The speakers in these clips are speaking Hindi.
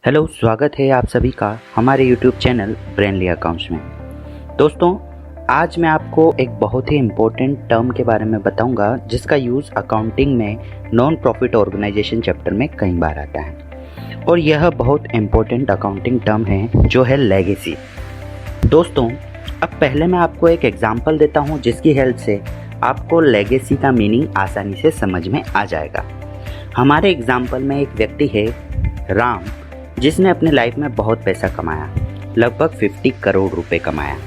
हेलो, स्वागत है आप सभी का हमारे यूट्यूब चैनल ब्रेनली अकाउंट्स में। दोस्तों, आज मैं आपको एक बहुत ही इम्पोर्टेंट टर्म के बारे में बताऊंगा जिसका यूज़ अकाउंटिंग में नॉन प्रॉफिट ऑर्गेनाइजेशन चैप्टर में कई बार आता है और यह बहुत इम्पोर्टेंट अकाउंटिंग टर्म है जो है लेगेसी। दोस्तों, अब पहले मैं आपको एक एग्जाम्पल देता हूँ जिसकी हेल्प से आपको लेगेसी का मीनिंग आसानी से समझ में आ जाएगा। हमारे एग्जाम्पल में एक व्यक्ति है राम, जिसने अपने लाइफ में बहुत पैसा कमाया, लगभग 50 करोड़ रुपए कमाया,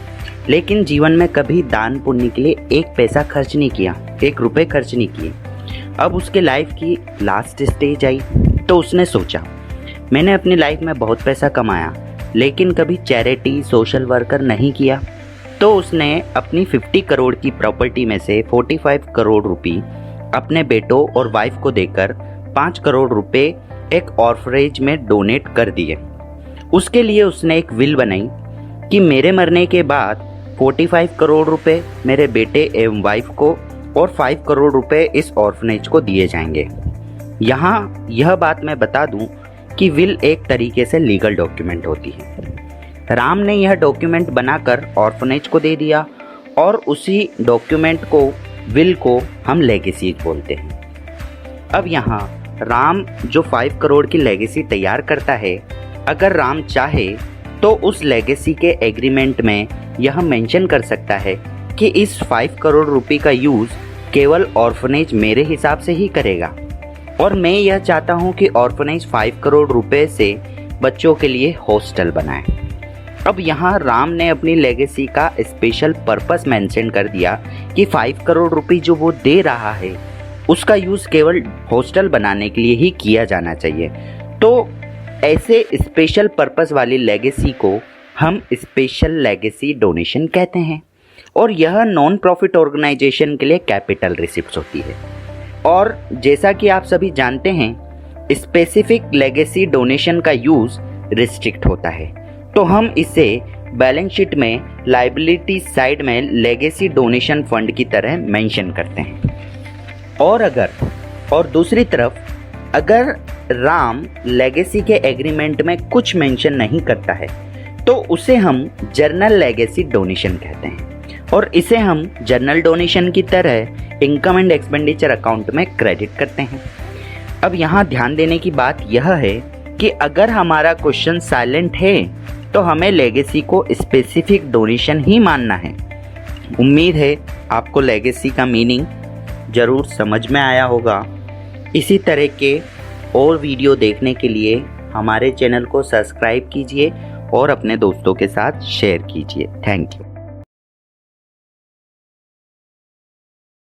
लेकिन जीवन में कभी दान पुण्य के लिए एक पैसा खर्च नहीं किया, 1 रुपए खर्च नहीं किए। अब उसके लाइफ की लास्ट स्टेज आई तो उसने सोचा, मैंने अपनी लाइफ में बहुत पैसा कमाया लेकिन कभी चैरिटी सोशल वर्कर नहीं किया। तो उसने अपनी 50 करोड़ की प्रॉपर्टी में से 45 करोड़ रुपए अपने बेटों और वाइफ को देकर 5 करोड़ रुपए एक ऑर्फनेज में डोनेट कर दिए। उसके लिए उसने एक विल बनाई कि मेरे मरने के बाद 45 करोड़ रुपए मेरे बेटे एवं वाइफ को और 5 करोड़ रुपए इस ऑर्फनेज को दिए जाएंगे। यहाँ यह बात मैं बता दूं कि विल एक तरीके से लीगल डॉक्यूमेंट होती है। राम ने यह डॉक्यूमेंट बनाकर ऑर्फनेज को दे दिया और उसी डॉक्यूमेंट को, विल को हम लेगेसी बोलते हैं। अब यहाँ राम जो 5 करोड़ की लेगेसी तैयार करता है, अगर राम चाहे तो उस लेगेसी के एग्रीमेंट में यह मेंशन कर सकता है कि इस 5 करोड़ रुपए का यूज़ केवल ऑर्फनेज मेरे हिसाब से ही करेगा और मैं यह चाहता हूं कि ऑर्फनेज 5 करोड़ रुपए से बच्चों के लिए हॉस्टल बनाए। अब यहाँ राम ने अपनी लेगेसी का स्पेशल पर्पस मेंशन कर दिया कि 5 करोड़ रुपए जो वो दे रहा है उसका यूज़ केवल हॉस्टल बनाने के लिए ही किया जाना चाहिए। तो ऐसे स्पेशल पर्पस वाली लेगेसी को हम स्पेशल लेगेसी डोनेशन कहते हैं और यह नॉन प्रॉफिट ऑर्गेनाइजेशन के लिए कैपिटल रिसिप्ट होती है। और जैसा कि आप सभी जानते हैं, स्पेसिफिक लेगेसी डोनेशन का यूज़ रिस्ट्रिक्ट होता है, तो हम इसे बैलेंस शीट में लायबिलिटी साइड में लेगेसी डोनेशन फंड की तरह मेंशन करते हैं। और दूसरी तरफ अगर राम लेगेसी के एग्रीमेंट में कुछ मेंशन नहीं करता है तो उसे हम जर्नल लेगेसी डोनेशन कहते हैं और इसे हम जर्नल डोनेशन की तरह इनकम एंड एक्सपेंडिचर अकाउंट में क्रेडिट करते हैं। अब यहाँ ध्यान देने की बात यह है कि अगर हमारा क्वेश्चन साइलेंट है तो हमें लेगेसी को स्पेसिफिक डोनेशन ही मानना है। उम्मीद है आपको लेगेसी का मीनिंग ज़रूर समझ में आया होगा। इसी तरह के और वीडियो देखने के लिए हमारे चैनल को सब्सक्राइब कीजिए और अपने दोस्तों के साथ शेयर कीजिए। Thank you.